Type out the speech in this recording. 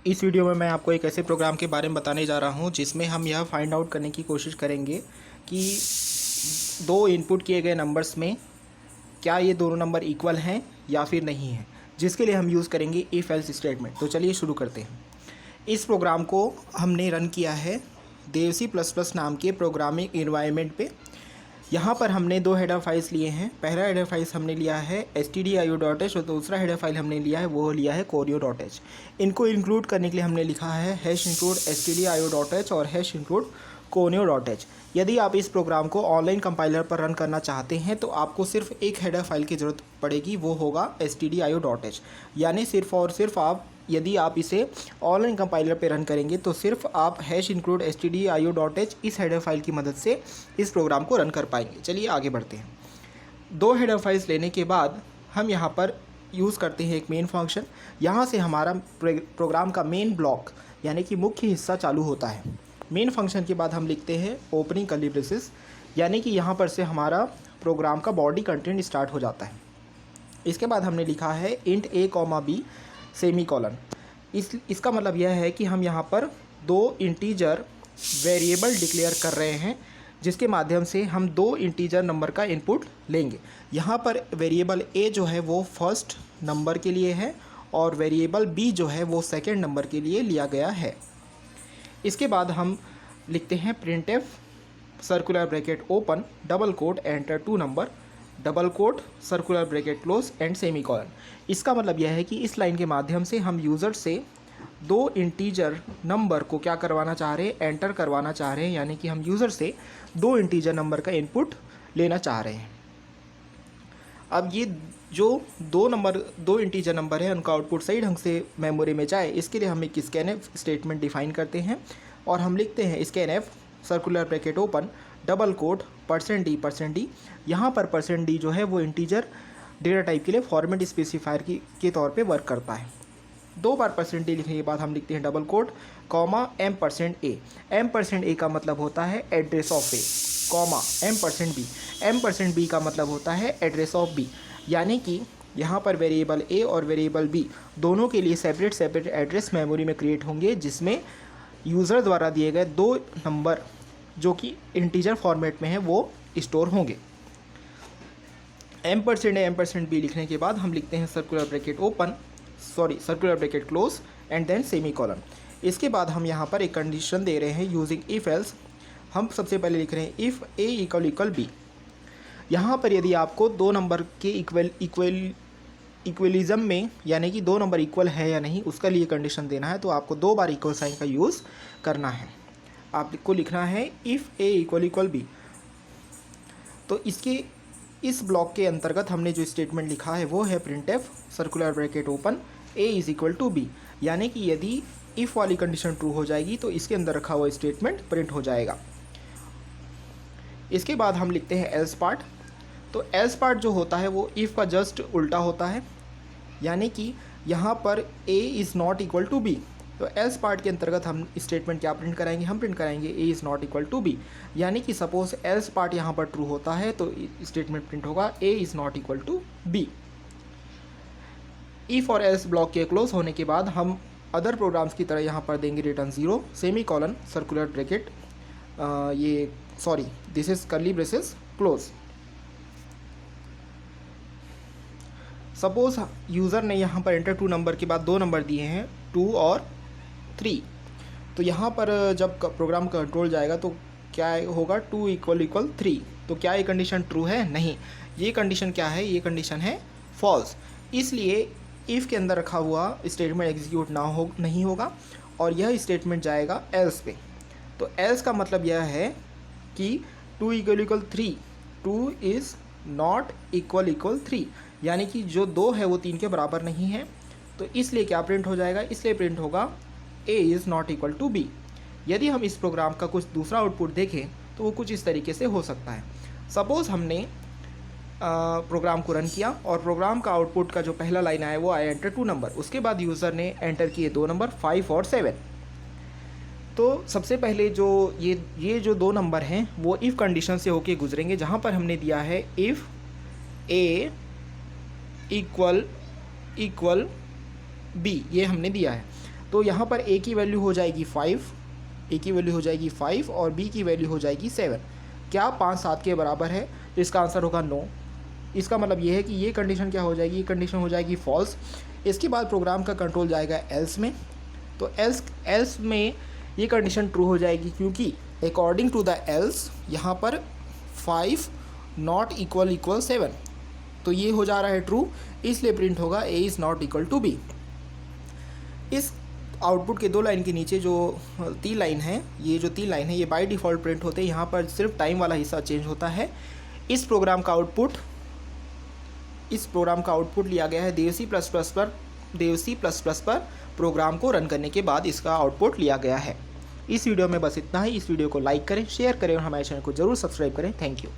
इस वीडियो में मैं आपको एक ऐसे प्रोग्राम के बारे में बताने जा रहा हूं जिसमें हम यह फाइंड आउट करने की कोशिश करेंगे कि दो इनपुट किए गए नंबर्स में क्या ये दोनों नंबर इक्वल हैं या फिर नहीं हैं, जिसके लिए हम यूज़ करेंगे इफ़ एल्स स्टेटमेंट। तो चलिए शुरू करते हैं। इस प्रोग्राम को हमने रन किया है देवसी प्लस प्लस नाम के प्रोग्रामिंग इन्वायरमेंट पे। यहाँ पर हमने दो हेडर फाइल्स लिए हैं। पहला हेडर फाइल्स हमने लिया है stdio.h और दूसरा हेडर फाइल हमने लिया है वो लिया है choreo.h। इनको इंक्लूड करने के लिए हमने लिखा है #include stdio.h और #include conio.h। यदि आप इस प्रोग्राम को ऑनलाइन कंपाइलर पर रन करना चाहते हैं तो आपको सिर्फ एक हेडर फाइल की ज़रूरत पड़ेगी, वो होगा stdio.h। यानी सिर्फ और सिर्फ आप यदि आप इसे ऑनलाइन कंपाइलर पे रन करेंगे तो सिर्फ आप #include stdio.h इस हेडर फाइल की मदद से इस प्रोग्राम को रन कर पाएंगे। चलिए आगे बढ़ते हैं। दो हेडर फाइल्स लेने के बाद हम यहाँ पर यूज़ करते हैं एक मेन फंक्शन। यहाँ से हमारा प्रोग्राम का मेन ब्लॉक यानी कि मुख्य हिस्सा चालू होता है। मेन फंक्शन के बाद हम लिखते हैं ओपनिंग कर्ली ब्रेसेस, यानी कि यहाँ पर से हमारा प्रोग्राम का बॉडी कंटेंट स्टार्ट हो जाता है। इसके बाद हमने लिखा है int a, b सेमीकोलन। इसका मतलब यह है कि हम यहाँ पर दो इंटीजर वेरिएबल डिक्लेयर कर रहे हैं जिसके माध्यम से हम दो इंटीजर नंबर का इनपुट लेंगे। यहाँ पर वेरिएबल a जो है वो फर्स्ट नंबर के लिए है और वेरिएबल b जो है वो सेकंड नंबर के लिए लिया गया है। इसके बाद हम लिखते हैं printf circular bracket open double quote enter two number double quote circular bracket close and semicolon. इसका मतलब यह है कि इस लाइन के माध्यम से हम यूज़र से दो इंटीजर नंबर को क्या करवाना चाह रहे हैं, एंटर करवाना चाह रहे हैं, यानी कि हम यूज़र से दो इंटीजर नंबर का इनपुट लेना चाह रहे हैं। अब ये जो दो इंटीजर नंबर है उनका आउटपुट सही ढंग से मेमोरी में जाए, इसके लिए हम एक स्कैनएफ स्टेटमेंट डिफाइन करते हैं और हम लिखते हैं scanf circular bracket open double quote %d। यहाँ पर %d जो है वो इंटीजर डेटा टाइप के लिए फॉर्मेट स्पेसिफायर के तौर पे वर्क करता है। दो बार %d लिखने के बाद हम लिखते हैं double coat comma m%a। m% a का मतलब होता है address of a, comma m%b का मतलब होता है एड्रेस ऑफ b। यानी कि यहाँ पर वेरिएबल a और वेरिएबल b दोनों के लिए सेपरेट एड्रेस मेमोरी में क्रिएट होंगे, जिसमें यूज़र द्वारा दिए गए दो नंबर जो कि इंटीजर फॉर्मेट में है वो स्टोर होंगे। m%a m%b लिखने के बाद हम लिखते हैं circular bracket close and then semicolon. इसके बाद हम यहाँ पर एक कंडीशन दे रहे हैं यूजिंग इफ एल्स। हम सबसे पहले लिख रहे हैं इफ़ a =b। यहाँ पर यदि आपको दो नंबर के इक्वलिज्म में यानी कि दो नंबर इक्वल है या नहीं उसका लिए कंडीशन देना है तो आपको दो बार इक्वल साइन का यूज़ करना है। आपको लिखना है इफ़ a =b। तो इस ब्लॉक के अंतर्गत हमने जो स्टेटमेंट लिखा है वो है printf circular bracket open a = b, यानी कि यदि इफ़ वाली कंडीशन ट्रू हो जाएगी तो इसके अंदर रखा हुआ स्टेटमेंट प्रिंट हो जाएगा। इसके बाद हम लिखते हैं एल्स पार्ट। तो एल्स पार्ट जो होता है वो इफ़ का जस्ट उल्टा होता है, यानी कि यहाँ पर a ≠ b। तो एल्स पार्ट के अंतर्गत हम स्टेटमेंट क्या प्रिंट कराएंगे, हम प्रिंट कराएंगे a ≠ b। यानी कि सपोज एल्स पार्ट यहाँ पर ट्रू होता है तो स्टेटमेंट प्रिंट होगा a ≠ b। इफ़ और एल्स ब्लॉक के क्लोज होने के बाद हम अदर प्रोग्राम्स की तरह यहाँ पर देंगे return 0 semicolon circular bracket this is curly braces close. Suppose user ने यहाँ पर एंटर टू नंबर के बाद दो नंबर दिए हैं 2 और 3। तो यहाँ पर जब प्रोग्राम कंट्रोल जाएगा तो क्या होगा, 2 = 3। तो क्या ये कंडीशन ट्रू है? नहीं, ये कंडीशन क्या है, ये कंडीशन है फॉल्स। इसलिए इफ़ के अंदर रखा हुआ स्टेटमेंट एग्जीक्यूट नहीं होगा और यह स्टेटमेंट जाएगा एल्स पे। तो एल्स का मतलब यह है कि 2 = 3, 2 इज़ नॉट इक्वल 3, यानी कि जो 2 है वो 3 के बराबर नहीं है। तो इसलिए क्या प्रिंट हो जाएगा, इसलिए प्रिंट होगा a ≠ b। यदि हम इस प्रोग्राम का कुछ दूसरा आउटपुट देखें तो वो कुछ इस तरीके से हो सकता है। सपोज़ हमने प्रोग्राम को रन किया और प्रोग्राम का आउटपुट का जो पहला लाइन आया वो आया एंटर टू नंबर। उसके बाद यूज़र ने एंटर किए दो नंबर 5 और 7। तो सबसे पहले जो ये जो दो नंबर हैं वो इफ़ कंडीशन से होके गुजरेंगे, जहाँ पर हमने दिया है इफ़ a =b, ये हमने दिया है। तो यहाँ पर ए की वैल्यू हो जाएगी 5, ए की वैल्यू हो जाएगी 5 और बी की वैल्यू हो जाएगी 7। क्या 5 7 के बराबर है? तो इसका आंसर होगा नो। इसका मतलब ये है कि ये कंडीशन क्या हो जाएगी, ये कंडीशन हो जाएगी फॉल्स। इसके बाद प्रोग्राम का कंट्रोल जाएगा एल्स में। तो एल्स में ये कंडीशन ट्रू हो जाएगी, क्योंकि अकॉर्डिंग टू द एल्स यहाँ पर 5 नॉट इक्वल 7, तो ये हो जा रहा है ट्रू, इसलिए प्रिंट होगा A is not equal to B. इस आउटपुट के 2 लाइन के नीचे जो 3 लाइन है, ये जो 3 लाइन है ये बाय डिफ़ॉल्ट प्रिंट होते हैं। यहाँ पर सिर्फ टाइम वाला हिस्सा चेंज होता है। इस प्रोग्राम का आउटपुट लिया गया है देवसी प्लस प्लस पर प्रोग्राम को रन करने के बाद इसका आउटपुट लिया गया है। इस वीडियो में बस इतना ही। इस वीडियो को लाइक करें, शेयर करें और हमारे चैनल को ज़रूर सब्सक्राइब करें। Thank you.